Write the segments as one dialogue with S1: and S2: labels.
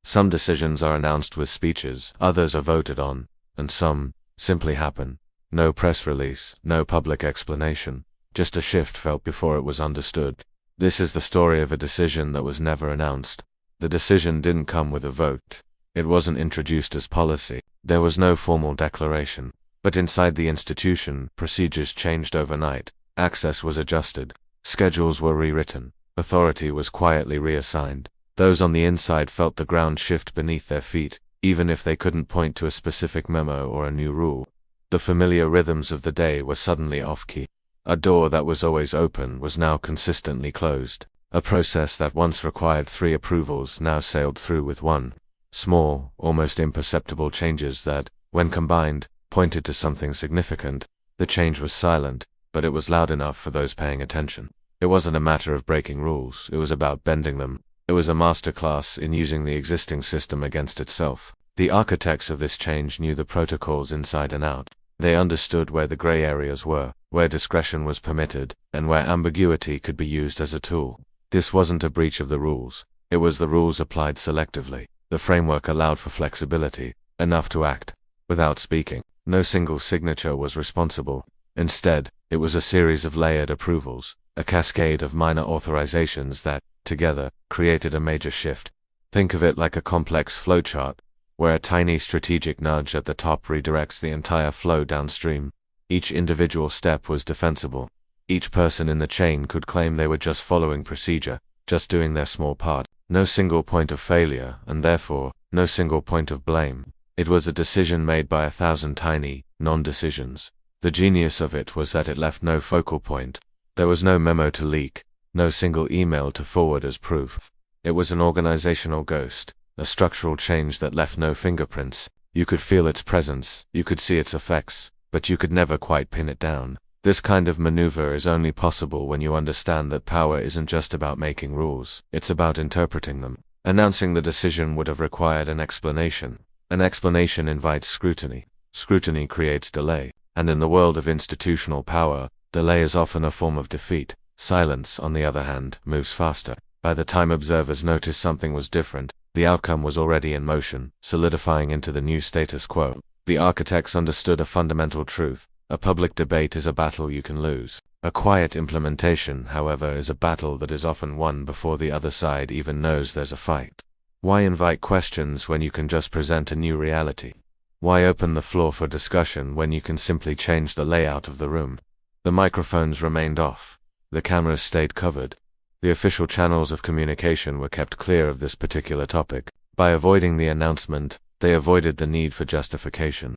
S1: Some decisions are announced with speeches, others are voted on, and some simply happen. No press release, no public explanation, just a shift felt before it was understood. This is the story of a decision that was never announced. The decision didn't come with a vote. It wasn't introduced as policy. There was no formal declaration. But inside the institution, procedures changed overnight. Access was adjusted. Schedules were rewritten. Authority was quietly reassigned. Those on the inside felt the ground shift beneath their feet, even if they couldn't point to a specific memo or a new rule. The familiar rhythms of the day were suddenly off-key. A door that was always open was now consistently closed. A process that once required 3 approvals now sailed through with 1. Small, almost imperceptible changes that, when combined, pointed to something significant. The change was silent, but it was loud enough for those paying attention. It wasn't a matter of breaking rules, it was about bending them. It was a masterclass in using the existing system against itself. The architects of this change knew the protocols inside and out. They understood where the gray areas were, where discretion was permitted, and where ambiguity could be used as a tool. This wasn't a breach of the rules. It was the rules applied selectively. The framework allowed for flexibility, enough to act, without speaking. No single signature was responsible. Instead, it was a series of layered approvals, a cascade of minor authorizations that, together, created a major shift. Think of it like a complex flowchart, where a tiny strategic nudge at the top redirects the entire flow downstream. Each individual step was defensible. Each person in the chain could claim they were just following procedure, just doing their small part. No single point of failure, and therefore, no single point of blame. It was a decision made by 1,000 tiny, non-decisions. The genius of it was that it left no focal point. There was no memo to leak, no single email to forward as proof. It was an organizational ghost, a structural change that left no fingerprints. You could feel its presence, you could see its effects, but you could never quite pin it down. This kind of maneuver is only possible when you understand that power isn't just about making rules, it's about interpreting them. Announcing the decision would have required an explanation. An explanation invites scrutiny. Scrutiny creates delay. And in the world of institutional power, delay is often a form of defeat. Silence, on the other hand, moves faster. By the time observers noticed something was different, the outcome was already in motion, solidifying into the new status quo. The architects understood a fundamental truth. A public debate is a battle you can lose. A quiet implementation, however, is a battle that is often won before the other side even knows there's a fight. Why invite questions when you can just present a new reality? Why open the floor for discussion when you can simply change the layout of the room? The microphones remained off. The cameras stayed covered. The official channels of communication were kept clear of this particular topic. By avoiding the announcement, they avoided the need for justification.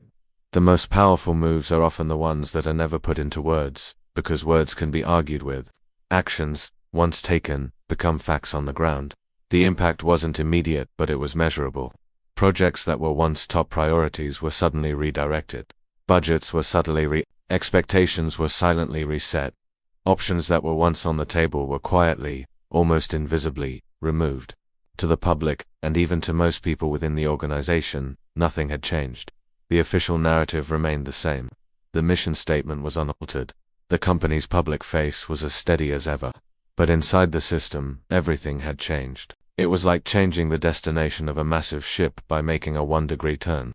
S1: The most powerful moves are often the ones that are never put into words, because words can be argued with. Actions, once taken, become facts on the ground. The impact wasn't immediate, but it was measurable. Projects that were once top priorities were suddenly redirected. Budgets were subtly expectations were silently reset. Options that were once on the table were quietly, almost invisibly, removed. To the public, and even to most people within the organization, nothing had changed. The official narrative remained the same. The mission statement was unaltered. The company's public face was as steady as ever. But inside the system, everything had changed. It was like changing the destination of a massive ship by making a 1-degree turn.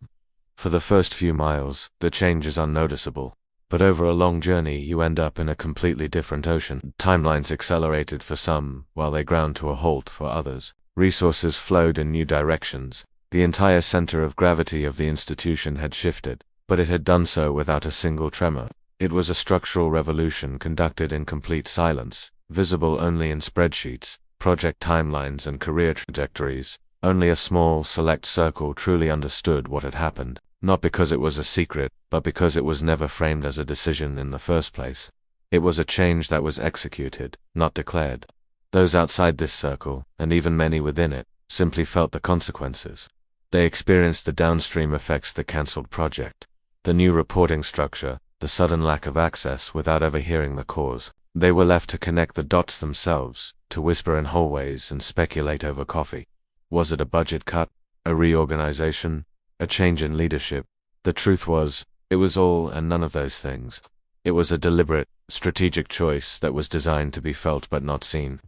S1: For the first few miles, the change is unnoticeable. But over a long journey you end up in a completely different ocean. Timelines accelerated for some, while they ground to a halt for others. Resources flowed in new directions. The entire center of gravity of the institution had shifted, but it had done so without a single tremor. It was a structural revolution conducted in complete silence, visible only in spreadsheets, project timelines and career trajectories. Only a small, select circle truly understood what had happened, not because it was a secret, but because it was never framed as a decision in the first place. It was a change that was executed, not declared. Those outside this circle, and even many within it, simply felt the consequences. They experienced the downstream effects the cancelled project. The new reporting structure, the sudden lack of access without ever hearing the cause. They were left to connect the dots themselves, to whisper in hallways and speculate over coffee. Was it a budget cut? A reorganization? A change in leadership? The truth was, it was all and none of those things. It was a deliberate, strategic choice that was designed to be felt but not seen.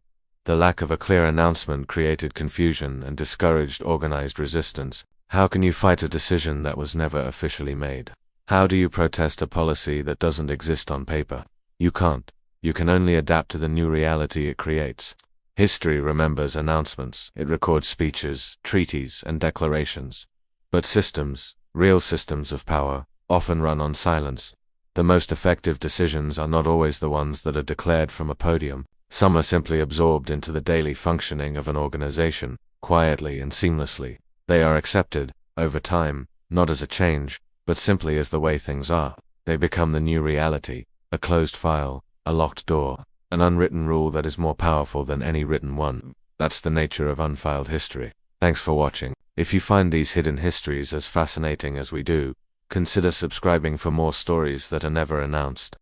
S1: The lack of a clear announcement created confusion and discouraged organized resistance. How can you fight a decision that was never officially made? How do you protest a policy that doesn't exist on paper? You can't. You can only adapt to the new reality it creates. History remembers announcements. It records speeches, treaties, and declarations. But systems, real systems of power, often run on silence. The most effective decisions are not always the ones that are declared from a podium. Some are simply absorbed into the daily functioning of an organization, quietly and seamlessly. They are accepted, over time, not as a change, but simply as the way things are. They become the new reality, a closed file, a locked door, an unwritten rule that is more powerful than any written one. That's the nature of unfiled history. Thanks for watching. If you find these hidden histories as fascinating as we do, consider subscribing for more stories that are never announced.